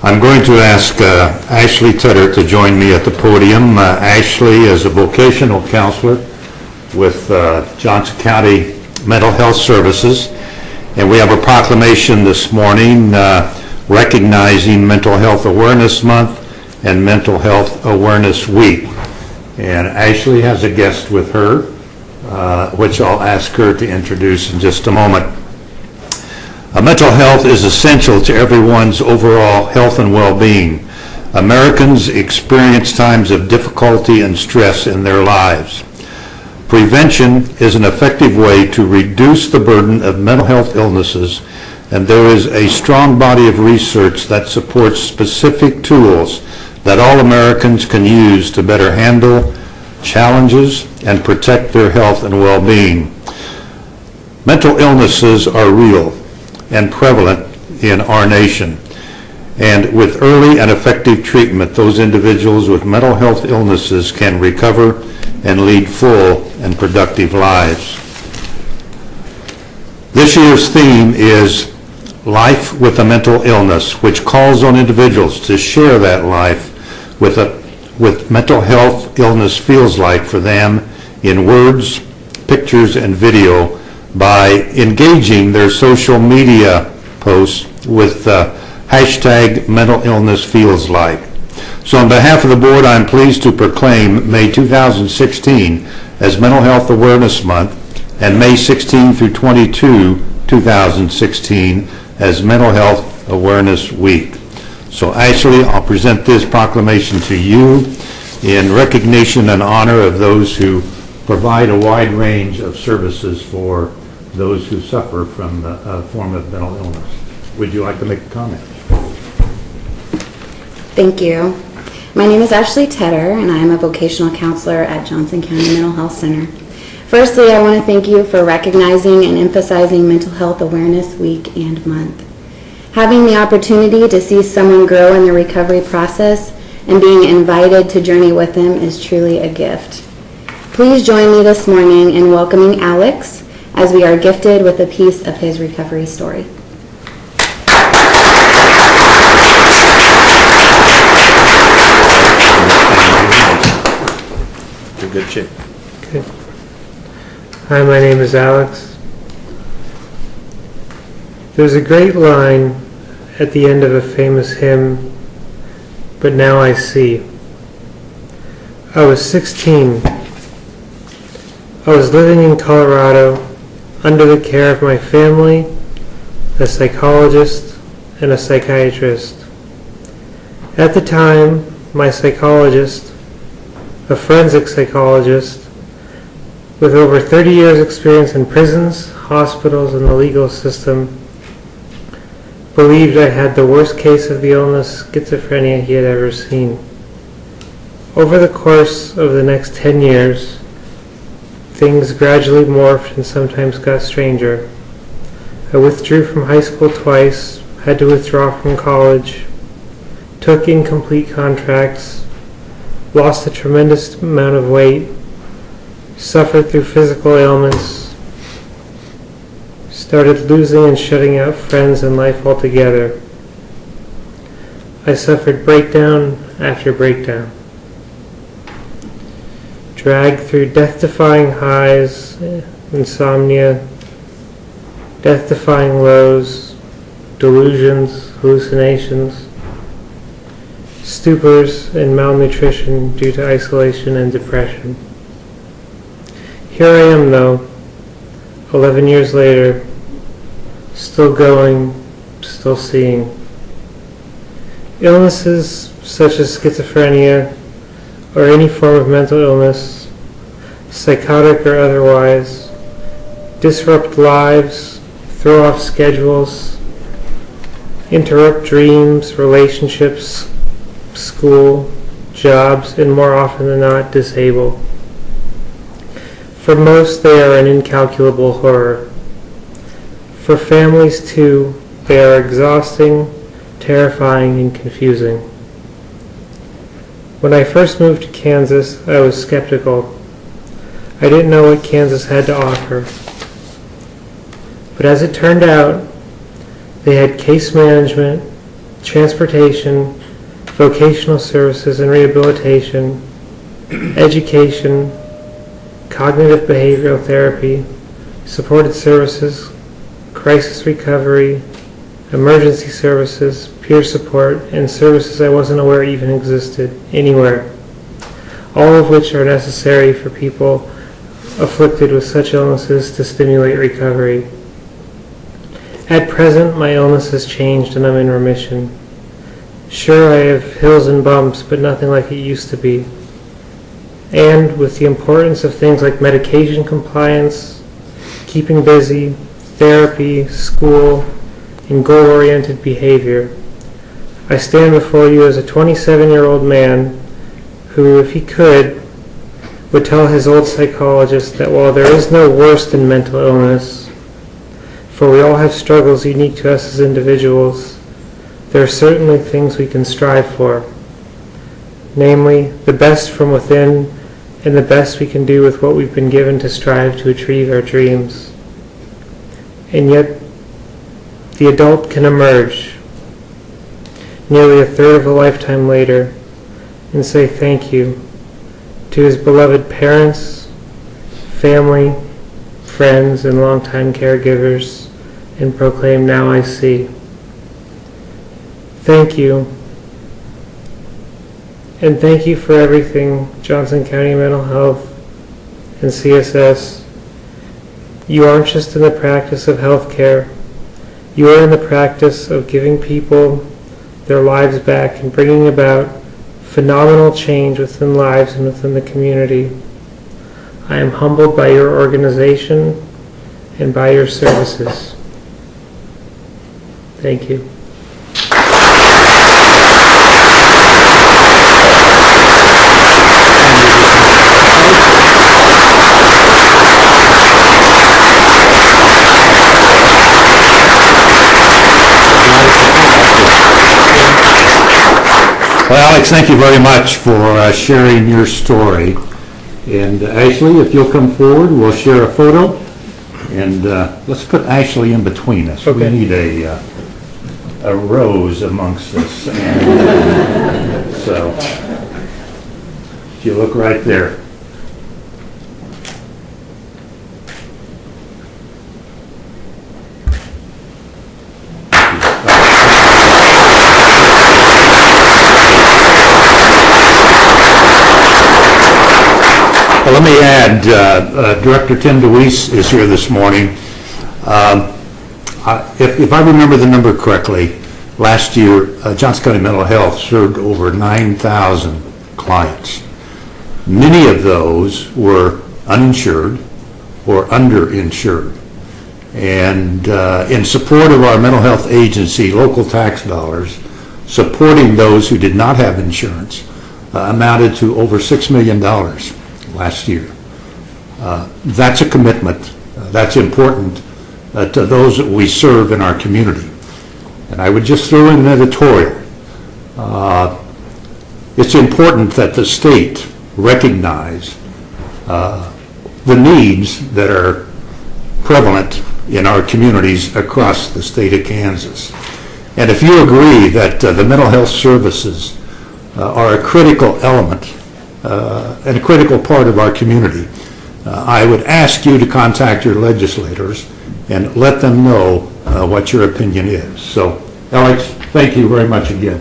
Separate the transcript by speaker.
Speaker 1: I'm going to ask Ashley Tedder to join me at the podium. Ashley is a vocational counselor with Johnson County Mental Health Services, and we have a proclamation this morning recognizing Mental Health Awareness Month and Mental Health Awareness Week. And Ashley has a guest with her, which I'll ask her to introduce in just a moment. Mental health is essential to everyone's overall health and well-being. Americans experience times of difficulty and stress in their lives. Prevention is an effective way to reduce the burden of mental health illnesses, and there is a strong body of research that supports specific tools that all Americans can use to better handle challenges and protect their health and well-being. Mental illnesses are real and prevalent in our nation. And with early and effective treatment, those individuals with mental health illnesses can recover and lead full and productive lives. This year's theme is Life with a Mental Illness, which calls on individuals to share that life with mental health illness feels like for them in words, pictures, and video, by engaging their social media posts with hashtag mental illness feels like. So on behalf of the board, I'm pleased to proclaim May 2016 as Mental Health Awareness Month and May 16 through 22, 2016 as Mental Health Awareness Week. So Ashley, I'll present this proclamation to you in recognition and honor of those who provide a wide range of services for those who suffer from a form of mental illness. Would you like to make a comment?
Speaker 2: Thank you. My name is Ashley Tedder, and I am a vocational counselor at Johnson County Mental Health Center. Firstly, I want to thank you for recognizing and emphasizing Mental Health Awareness Week and Month. Having the opportunity to see someone grow in the recovery process and being invited to journey with them is truly a gift. Please join me this morning in welcoming Alex as we are gifted with a piece of his recovery story.
Speaker 1: You're good shape.
Speaker 3: Okay. Hi, my name is Alex. There's a great line at the end of a famous hymn, but now I see. I was 16. I was living in Colorado under the care of my family, a psychologist, and a psychiatrist. At the time, my psychologist, a forensic psychologist with over 30 years experience in prisons, hospitals, and the legal system, believed I had the worst case of the illness, schizophrenia, he had ever seen. Over the course of the next 10 years, things gradually morphed and sometimes got stranger. I withdrew from high school twice, had to withdraw from college, took incomplete contracts, lost a tremendous amount of weight, suffered through physical ailments, started losing and shutting out friends and life altogether. I suffered breakdown after breakdown, dragged through death-defying highs, insomnia, death-defying lows, delusions, hallucinations, stupors, and malnutrition due to isolation and depression. Here I am, though, 11 years later, still going, still seeing. Illnesses such as schizophrenia or any form of mental illness, psychotic or otherwise, disrupt lives, throw off schedules, interrupt dreams, relationships, school, jobs, and more often than not, disable. For most, they are an incalculable horror. For families, too, they are exhausting, terrifying, and confusing. When I first moved to Kansas, I was skeptical. I didn't know what Kansas had to offer. But as it turned out, they had case management, transportation, vocational services and rehabilitation, education, cognitive behavioral therapy, supported services, crisis recovery, emergency services, peer support, and services I wasn't aware even existed anywhere, all of which are necessary for people afflicted with such illnesses to stimulate recovery. At present, my illness has changed and I'm in remission. Sure, I have hills and bumps, but nothing like it used to be. And with the importance of things like medication compliance, keeping busy, therapy, school, and goal-oriented behavior, I stand before you as a 27-year-old man who, if he could, would tell his old psychologist that while there is no worse than mental illness, for we all have struggles unique to us as individuals, there are certainly things we can strive for, namely the best from within and the best we can do with what we've been given to strive to achieve our dreams. And yet, the adult can emerge nearly a third of a lifetime later and say thank you to his beloved parents, family, friends, and longtime caregivers, and proclaim, "Now I see." Thank you. And thank you for everything, Johnson County Mental Health and CSS. You aren't just in the practice of healthcare. You are in the practice of giving people their lives back and bringing about phenomenal change within lives and within the community. I am humbled by your organization and by your services. Thank you.
Speaker 1: Well, Alex, thank you very much for sharing your story. And Ashley, if you'll come forward, we'll share a photo. And let's put Ashley in between us.
Speaker 3: Okay.
Speaker 1: We need a rose amongst us. And, so, if you look right there. Well, let me add, Director Tim DeWeese is here this morning. If I remember the number correctly, last year, Johnson County Mental Health served over 9,000 clients. Many of those were uninsured or underinsured. And in support of our mental health agency, local tax dollars, supporting those who did not have insurance amounted to over $6 million last year. That's a commitment. That's important to those that we serve in our community. And I would just throw in an editorial. It's important that the state recognize the needs that are prevalent in our communities across the state of Kansas. And if you agree that the mental health services are a critical element and a critical part of our community, I would ask you to contact your legislators and let them know what your opinion is. So, Alex, thank you very much again.